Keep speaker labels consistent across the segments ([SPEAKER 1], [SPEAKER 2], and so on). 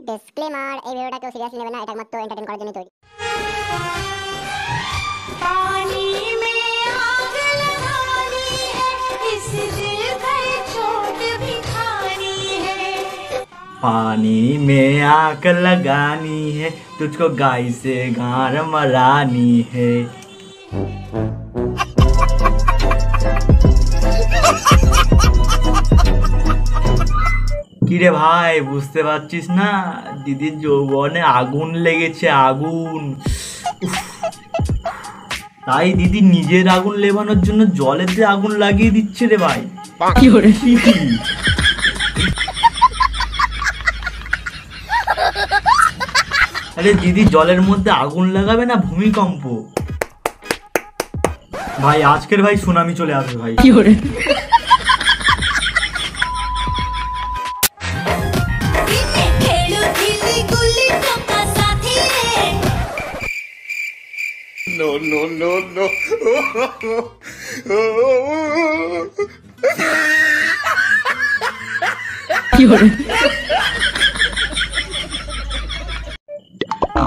[SPEAKER 1] Disclaimer, এই ভিডিওটা কেউ সিরিয়াসলি নেবে না, এটা মাত্র এন্টারটেইন করার জন্য তৈরি।
[SPEAKER 2] पानी में आग लगानी है, इस दिल पर चोट भी खानी है।
[SPEAKER 3] पानी में आग लगानी है, तुझको गाय से गार मरानी है। কিরে ভাই, বুঝতে পারছিস না? দিদির যৌবনে আগুন লেগেছে, আগুন। তাই দিদি নিজের আগুন লেবানোর জন্য জলেতে আগুন লাগিয়ে দিচ্ছে রে ভাই। কি করে? আরে দিদি জলের মধ্যে আগুন লাগাবে না, ভূমিকম্প। ভাই আজকের ভাই সুনামি চলে আসবে ভাই। কি করে?
[SPEAKER 4] No, no, no, no.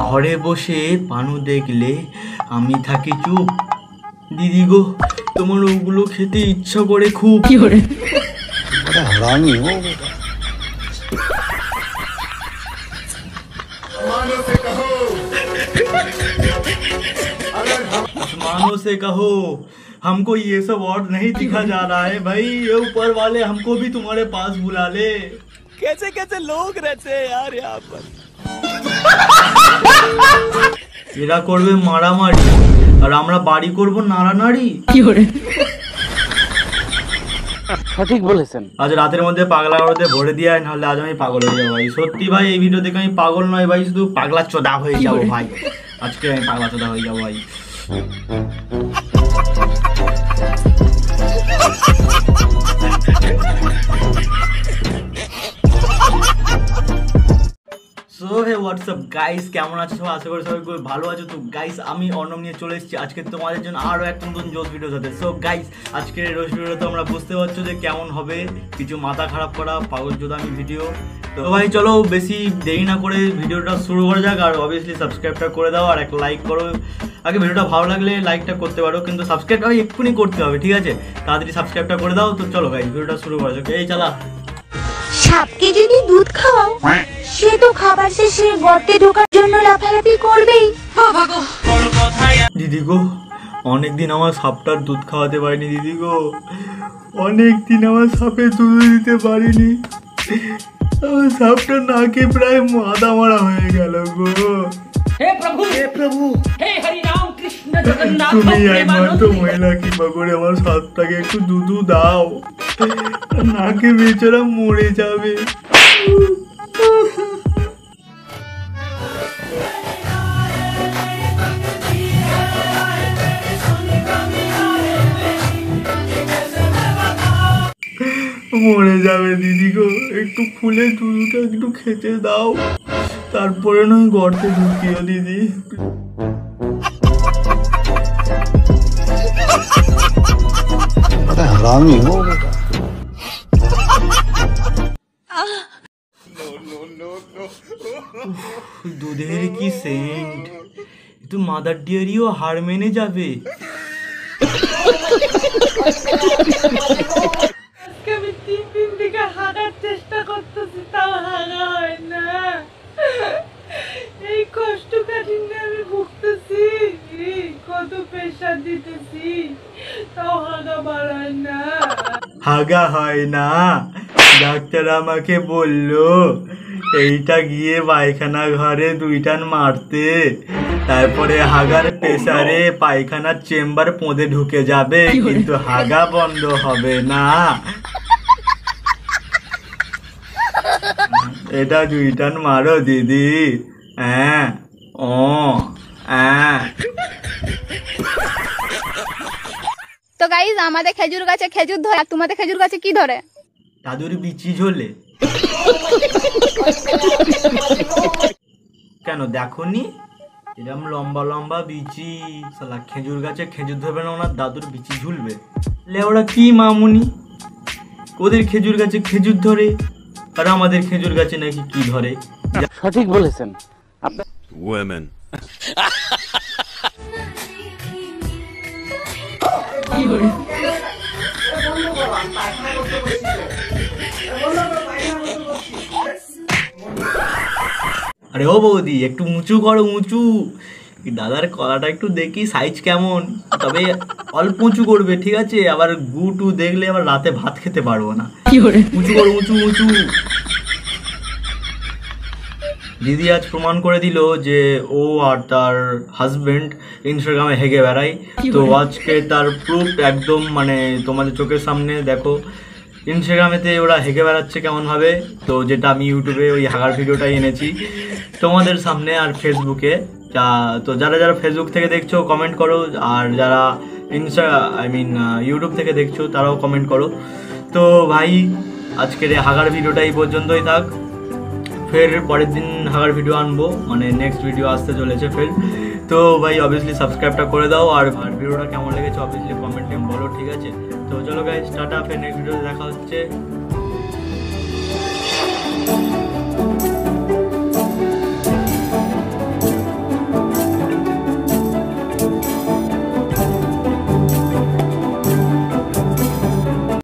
[SPEAKER 3] ঘরে বসে পানু দেখলে আমি থাকি চুপ। দিদি গো, তোমার ওগুলো খেতে ইচ্ছা করে খুব। কি করে?
[SPEAKER 4] हरामी हो बेटा।
[SPEAKER 3] आसमानों से कहो, हमको ये सब और नहीं दिखा जा रहा है भाई। ये ऊपर वाले हमको भी तुम्हारे पास बुला ले।
[SPEAKER 5] कैसे कैसे लोग रहते हैं यार यहाँ पर।
[SPEAKER 3] এরা করবে মারামারি আর আমরা বাড়ি করব নাড়ানাড়ি। কি করে?
[SPEAKER 5] সঠিক বলেছেন।
[SPEAKER 3] আজ রাতের মধ্যে পাগলা গাড়োতে ভরে দিয়ে আয়, নাহলে আজ আমি পাগল হয়ে যাবো ভাই। সত্যি ভাই, এই ভিডিও দেখে আমি পাগল নয় ভাই, শুধু পাগলা চোদা হয়ে যাবো ভাই। আজকে আমি পাগলা চোদা হয়ে যাবো ভাই। সো হে হোয়াটসঅ্যাপ গাইস, কেমন আছো সবাই? আশা করি সবাই খুব ভালো আছো। তো গাইস, আমি অর্ণব নিয়ে চলে এসেছি আজকে তোমাদের জন্য আরও একটা নতুন জোস ভিডিও সাথে। সো গাইস, আজকের রোজ ভিডিওটা তোমরা বুঝতে পারছো যে কেমন হবে, কিছু মাথা খারাপ করা পাগল জোদামি ভিডিও। তো ভাই চলো বেশি দেরি না করে ভিডিওটা শুরু করা যাক। আর অবভিয়াসলি সাবস্ক্রাইবটা করে দাও আর একটা লাইক করো। আগে ভিডিওটা ভালো লাগলে লাইকটা করতে পারো, কিন্তু সাবস্ক্রাইবটা এক্ষুনি করতে হবে, ঠিক আছে? তাড়াতাড়ি সাবস্ক্রাইবটা করে দাও। তো চলো গাইস, ভিডিওটা শুরু করা যাক। এই চালা।
[SPEAKER 2] সাপকে যদি দুধ খাওয়াও, সে তো খাবার শেষে গর্তে ঢোকার জন্য লাফালাফি করবেই।
[SPEAKER 3] দিদি গো, অনেকদিন আমার সাপটার দুধ খাওয়াতে পারিনি দিদি গো। অনেকদিন আমার সাপের দুধ দিতে পারিনি। আমার সাপটা নাকে প্রায় মাথা মারা হয়ে গেল গো।
[SPEAKER 6] हे प्रभु हे प्रभु हे हरि राम कृष्ण जगन्नाथ
[SPEAKER 3] তুমি একমাত্র মহিলা, কৃপা করে আমার সাপটাকে একটু দুধ দাও, নাকে বেচারা মরে যাবে। মরে যাবে দিদি গো, একটু খুলে দুধটা একটু খেতে দাও, তারপরে নয় গর্তে ঢুকিও দিদি।
[SPEAKER 4] हरामी हो बेटा।
[SPEAKER 3] দুধের কি সেন্ট, একটু মাদার ডিয়ারিও হার মেনে যাবে।
[SPEAKER 6] আমি 3 দিন থেকে হাঁটার চেষ্টা করতেছি, তাও হাঁটা হয় না। এই কষ্ট কাঠিন্যে আমি ভুগতেছি, কত প্রেশার দিতেছি, তাও হাঁটা বাড়ায় না।
[SPEAKER 3] হাগা হয় না? ডাক্তার আমাকে বললো এইটা গিয়ে পায়খানা ঘরে 2 টান মারতে, তারপরে হাগার প্রেসারে পায়খানার চেম্বার পোঁদে ঢুকে যাবে, কিন্তু হাগা বন্ধ হবে না। এটা 2 টান মারো দিদি। হ্যাঁ ও হ্যাঁ।
[SPEAKER 7] তো গাইজ, আমাদের খেজুর গাছে খেজুর ধরে, আর তোমাদের খেজুর গাছে কি ধরে?
[SPEAKER 3] দাদুর বিচি ঝোলে। কেন দেখোনি? এরকম লম্বা লম্বা বিচি, শালা খেজুর গাছে খেজুর ধরবে না, ওনার দাদুর বিচি ঝুলবে। লেওড়া কি মামুনি, ওদের খেজুর গাছে খেজুর ধরে আর আমাদের খেজুর গাছে নাকি কি ধরে।
[SPEAKER 5] সঠিক বলেছেন।
[SPEAKER 8] Women.
[SPEAKER 3] আরে ও বৌদি একটু উঁচু করো, উঁচু। দাদার কলাটা একটু দেখি সাইজ কেমন, তবে অল্প উঁচু করবে, ঠিক আছে? আবার গু টু দেখলে আবার রাতে ভাত খেতে পারবো না। উঁচু করো, উঁচু উঁচু। দিদি আজ প্রমাণ করে দিল যে ও আর তার হাজবেন্ড ইনস্টাগ্রামে হেগে বেড়ায়। তো আজকে তার প্রুফ একদম মানে তোমাদের চোখের সামনে দেখো। ইনস্টাগ্রামেতে ওরা হেগে বেড়াচ্ছে কেমনভাবে, তো যেটা আমি ইউটিউবে ওই হাগার ভিডিওটাই এনেছি তোমাদের সামনে, আর ফেসবুকে। তো যারা যারা ফেসবুক থেকে দেখছো কমেন্ট করো, আর যারা ইউটিউব থেকে দেখছো তারাও কমেন্ট করো। তো ভাই আজকের এই হাগার ভিডিওটা এই পর্যন্তই থাক। ফের পরের দিন হাগার ভিডিও আনবো, মানে নেক্সট ভিডিও আসতে চলেছে ফের। তো ভাই অবভিয়াসলি সাবস্ক্রাইবটা করে দাও, আর ভিডিওটা কেমন লেগেছে অবভিয়াসলি কমেন্টে বলো, ঠিক আছে? তো চলো গাইস, টাটা, ফের নেক্সট ভিডিওতে দেখা হচ্ছে।